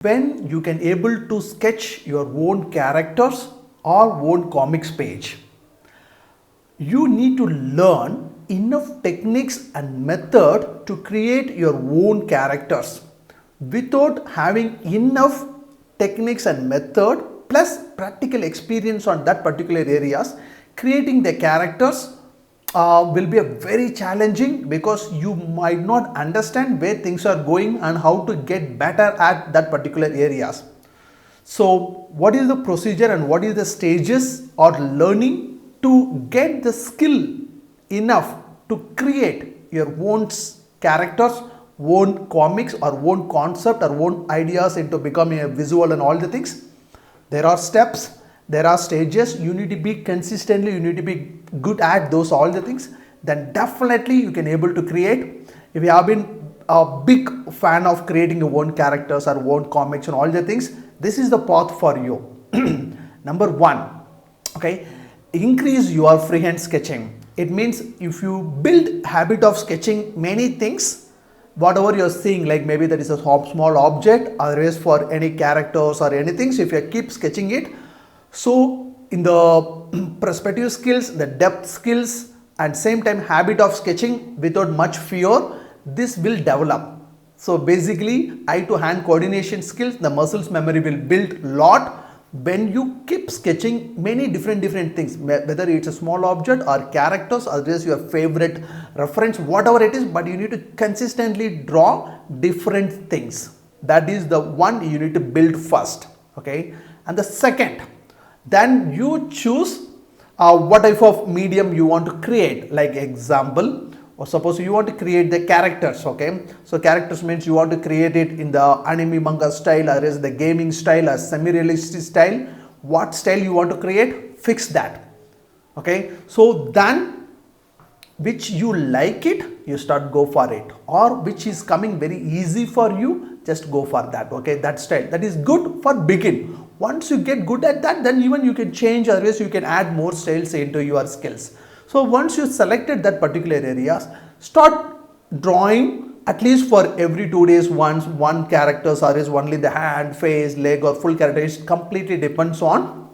when you can able to sketch your own characters or own comics page, you need to learn enough techniques and method to create your own characters. Without having enough techniques and method plus practical experience on that particular areas, creating the characters will be a very challenging, because you might not understand where things are going and how to get better at that particular areas. So what is the procedure and what is the stages or learning to get the skill enough to create your own characters, own comics or own concept or own ideas into becoming a visual and all the things? There are steps, there are stages. You need to be consistently, you need to be good at those all the things. Then definitely you can able to create. If you have been a big fan of creating your own characters or own comics and all the things, this is the path for you. Number one, okay, increase your freehand sketching. It means if you build habit of sketching many things, whatever you're seeing, like maybe there is a small object, otherwise for any characters or anything, so if you keep sketching it, so in the perspective skills, the depth skills and same time habit of sketching without much fear, this will develop. So basically eye to hand coordination skills, the muscles memory will build lot when you keep sketching many different things, whether it's a small object or characters or just your favorite reference, whatever it is, but you need to consistently draw different things. That is the one you need to build first, okay? And the second, then you choose what type of medium you want to create. Like example, or suppose you want to create the characters, okay? So characters means you want to create it in the anime manga style or is the gaming style or semi-realistic style. What style you want to create, fix that, okay? So then which you like it, you start go for it, or which is coming very easy for you, just go for that, okay? That style, that is good for begin. Once you get good at that, then even you can change, otherwise you can add more styles into your skills. So once you selected that particular areas, start drawing at least for every 2 days once, one character or is only the hand, face, leg or full character. It completely depends on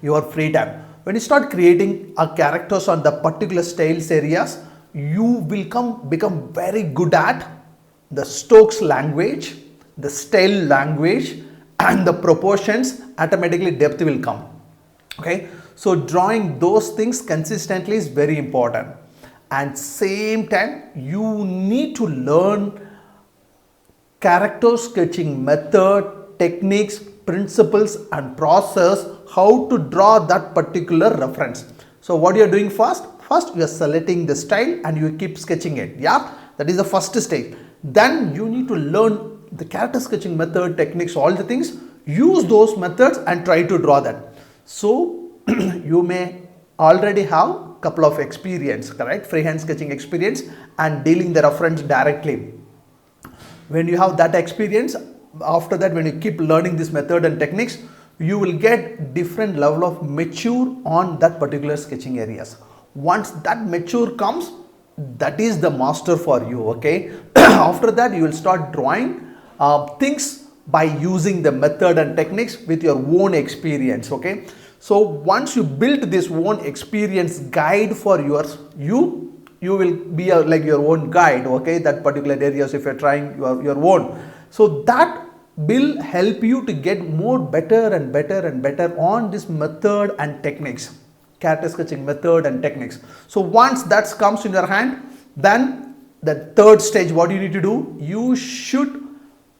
your free time. When you start creating a characters on the particular styles areas, you will become very good at the Stokes language, the style language and the proportions. Automatically depth will come, okay? So drawing those things consistently is very important, and same time you need to learn character sketching method, techniques, principles and process, how to draw that particular reference. So what you are doing first you are selecting the style and you keep sketching it, yeah, that is the first stage. Then you need to learn the character sketching method, techniques, all the things, use those methods and try to draw that. So you may already have couple of experience, correct, freehand sketching experience and dealing the reference directly. When you have that experience, after that when you keep learning this method and techniques, you will get different level of mature on that particular sketching areas. Once that mature comes, that is the master for you, okay? After that you will start drawing things by using the method and techniques with your own experience, okay? So once you build this own experience guide for yours, you will be like your own guide, okay? That particular areas if you're trying your own. So that will help you to get more better and better on this method and techniques, character sketching method and techniques. So once that comes in your hand, then the third stage, what you need to do, you should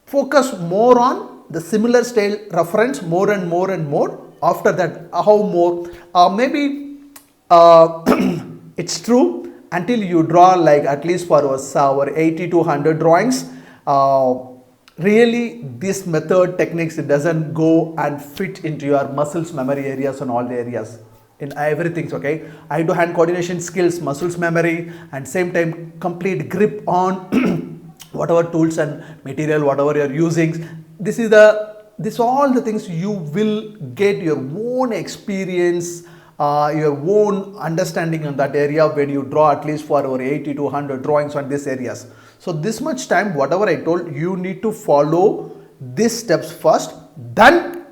focus more on the similar style reference more and more. After that, how more? Maybe it's true until you draw like at least for our 80 to 100 drawings. Really, this method techniques, it doesn't go and fit into your muscles memory areas and all the areas in everything, okay? Eye to hand coordination skills, muscles memory, and same time complete grip on whatever tools and material, whatever you're using. This all the things you will get your own experience, your own understanding on that area when you draw at least for over 80 to 100 drawings on these areas. So this much time, whatever I told, you need to follow these steps first, then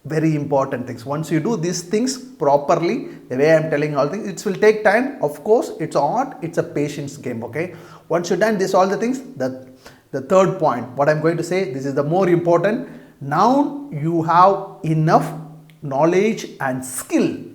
very important things. Once you do these things properly, the way I am telling all things, it will take time. Of course, it's art, it's a patience game, okay? Once you've done this, all the things, the third point, what I'm going to say, this is the more important. Now you have enough knowledge and skill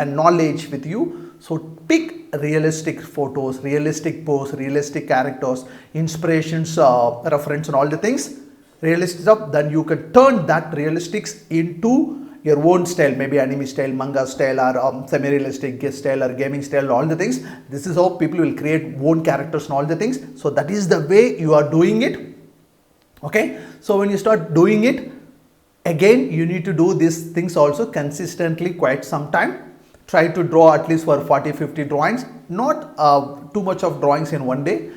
and knowledge with you. So pick realistic photos, realistic pose, realistic characters, inspirations, reference and all the things, realistic stuff. Then you can turn that realistics into your own style, maybe anime style, manga style, or semi-realistic style, or gaming style, all the things. This is how people will create own characters and all the things. So that is the way you are doing it. Okay. So when you start doing it, again, you need to do these things also consistently quite some time. Try to draw at least for 40-50 drawings, not too much of drawings in one day.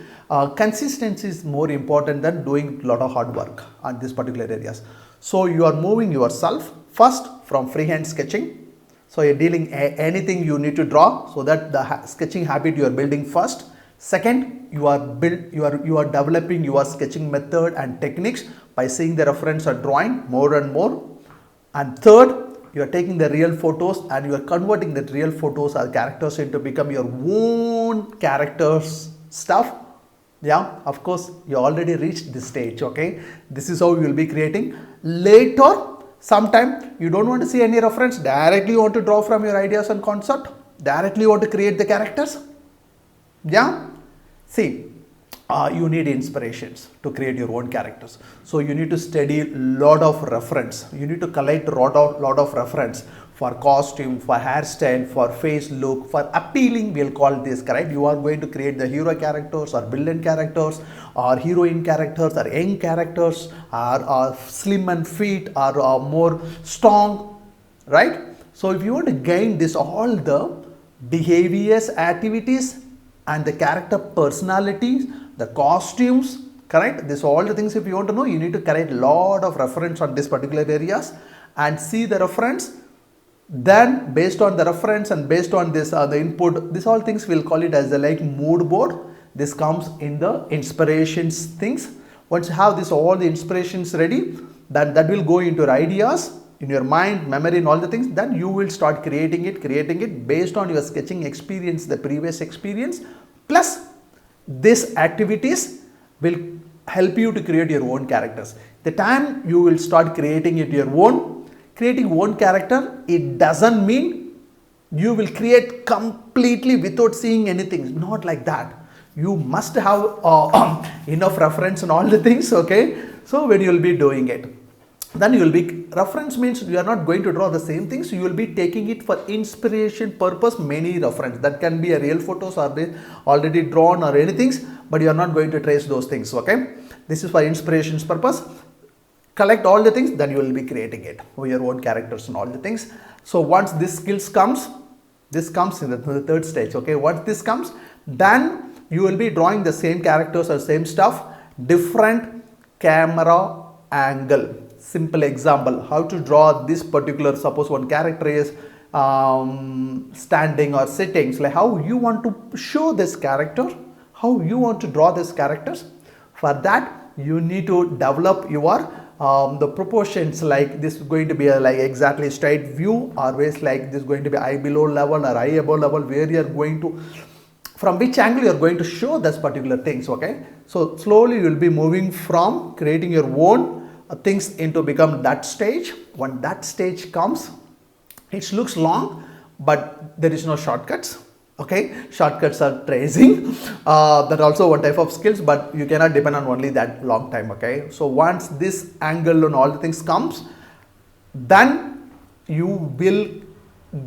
Consistency is more important than doing a lot of hard work on these particular areas. So you are moving yourself first from freehand sketching. So you're dealing anything you need to draw, so that the sketching habit you are building first. Second, you are developing your sketching method and techniques by seeing the reference or drawing more and more. And third, you are taking the real photos and you are converting the real photos or characters into become your own characters stuff. Yeah, of course, you already reached this stage, okay? This is how you will be creating. Later, sometime you don't want to see any reference, directly you want to draw from your ideas and concept, directly you want to create the characters. Yeah, see, you need inspirations to create your own characters. So you need to study lot of reference. You need to collect lot of reference for costume, for hairstyle, for face look, for appealing, we'll call this, correct? You are going to create the hero characters or villain characters or heroine characters or young characters or slim and fit or more strong, right? So if you want to gain this, all the behaviors, activities and the character personalities, the costumes, correct? This all the things, if you want to know, you need to collect a lot of reference on this particular areas and see the reference. Then based on the reference and based on this the input, this all things we'll call it as the like mood board. This comes in the inspirations things. Once you have this all the inspirations ready, then that will go into your ideas in your mind, memory and all the things. Then you will start creating it based on your sketching experience, the previous experience, plus these activities will help you to create your own characters. The time you will start creating it your own, creating one character, it doesn't mean you will create completely without seeing anything. Not like that. You must have enough reference and all the things, okay? So when you will be doing it, then you will be, reference means you are not going to draw the same things. You will be taking it for inspiration purpose, many reference. That can be a real photos or they already drawn or anything, but you are not going to trace those things, okay? This is for inspirations purpose. Collect all the things, then you will be creating it for your own characters and all the things. So once this skills comes, this comes in the third stage, okay? Once this comes, then you will be drawing the same characters or same stuff, different camera angle. Simple example, how to draw this particular, suppose one character is standing or sitting, so like how you want to show this character, how you want to draw these characters. For that, you need to develop your the proportions, like this is going to be a like exactly straight view, always like this is going to be eye below level or eye above level, where you are going to, from which angle you are going to show this particular things, okay? So slowly you will be moving from creating your own things into become that stage. When that stage comes, it looks long, but there is no shortcuts. Okay, shortcuts are tracing, that also one type of skills, but you cannot depend on only that long time, okay? So once this angle and all the things comes, then you will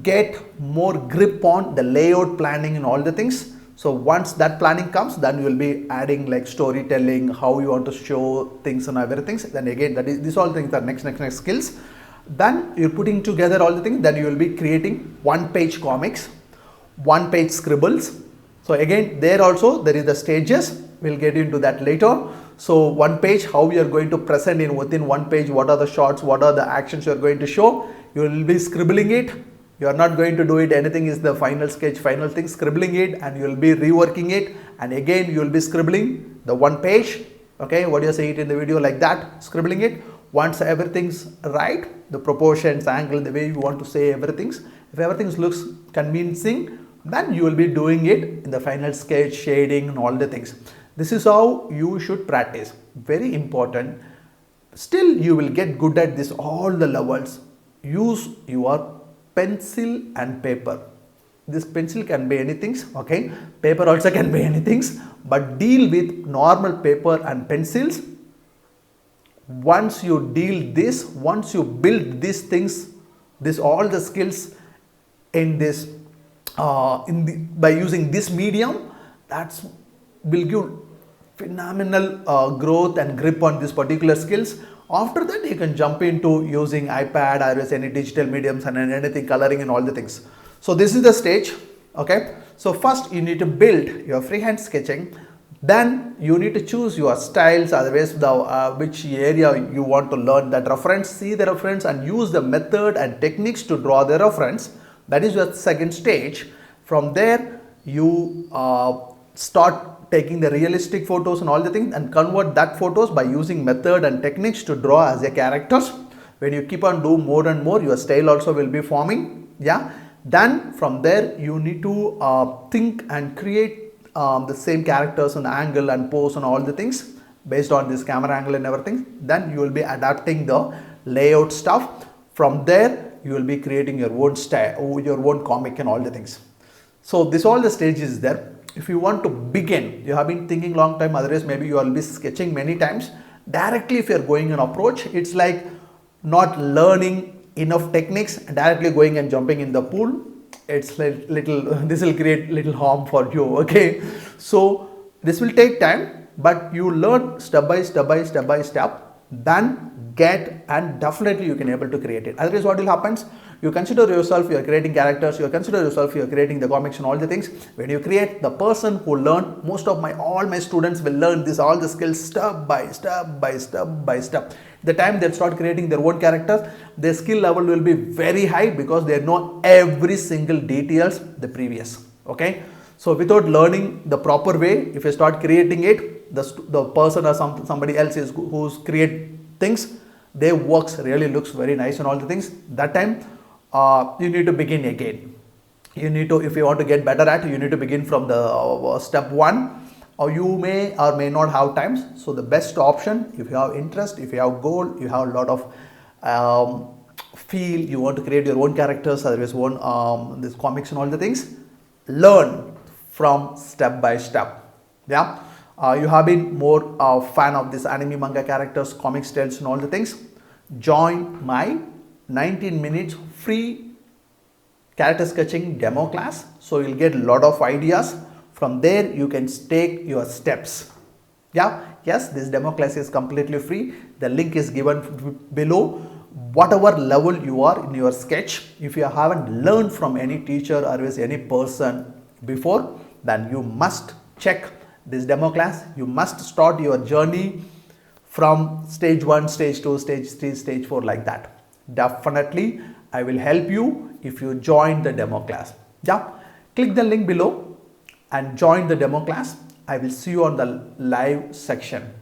get more grip on the layout planning and all the things. So once that planning comes, then you will be adding like storytelling, how you want to show things and everything. Then again, that is, these all things are next skills. Then you're putting together all the things, then you will be creating one-page comics, one-page scribbles. So again, there also there is the stages, we'll get into that later. So one page, how we are going to present in within one page, what are the shots, what are the actions you are going to show. You will be scribbling it. You are not going to do it, anything is the final sketch, final thing, scribbling it, and you will be reworking it, and again you will be scribbling the one page, Okay, what do you say it in the video like that, scribbling it. Once everything's right, the proportions, angle, the way you want to say everything's, if everything looks convincing, then you will be doing it in the final sketch, shading and all the things. This is how you should practice. Very important. Still you will get good at this all the levels. Use your pencil and paper. This pencil can be anything, okay, paper also can be anything, but deal with normal paper and pencils. Once you deal this, once you build these things, this all the skills in this by using this medium, that's will give phenomenal growth and grip on this particular skills. After that you can jump into using iPad or any digital mediums and anything, coloring and all the things. So this is the stage. Okay, so first you need to build your freehand sketching, then you need to choose your styles, otherwise the which area you want to learn that reference, see the reference and use the method and techniques to draw the reference. That is your second stage. From there you start taking the realistic photos and all the things and convert that photos by using method and techniques to draw as a characters. When you keep on doing more and more, your style also will be forming. Yeah, then from there you need to think and create the same characters and angle and pose and all the things based on this camera angle and everything. Then you will be adapting the layout stuff. From there you will be creating your own style, your own comic and all the things. So this all the stages there. If you want to begin, you have been thinking long time, otherwise maybe you will be sketching many times. Directly if you are going an approach, it's like not learning enough techniques and directly going and jumping in the pool. It's like little, this will create little harm for you. Okay, so this will take time, but you learn step by step, then get, and definitely you can able to create it. Otherwise what will happen, you consider yourself you are creating characters, you consider yourself you are creating the comics and all the things. When you create, the person who learn, most of all my students will learn this all the skills step by step. The time they start creating their own characters, their skill level will be very high because they know every single details the previous. Okay, so without learning the proper way, if you start creating it, the person or somebody else is who's create things, their works really looks very nice and all the things. That time you need to begin again. You need to, if you want to get better at, you need to begin from the step 1. Or you may or may not have times. So the best option, if you have interest, if you have goal, you have a lot of feel, you want to create your own characters, otherwise own this comics and all the things, learn from step by step. Yeah, you have been more fan of this anime, manga characters, comic styles and all the things. Join my 19 minutes free character sketching demo class. So you'll get a lot of ideas. From there you can take your steps. Yeah, yes, this demo class is completely free. The link is given below. Whatever level you are in your sketch, if you haven't learned from any teacher or any person before, then you must check this demo class. You must start your journey from stage 1, stage 2, stage 3, stage 4 like that. Definitely I will help you if you join the demo class. Yeah, click the link below and join the demo class. I will see you on the live section.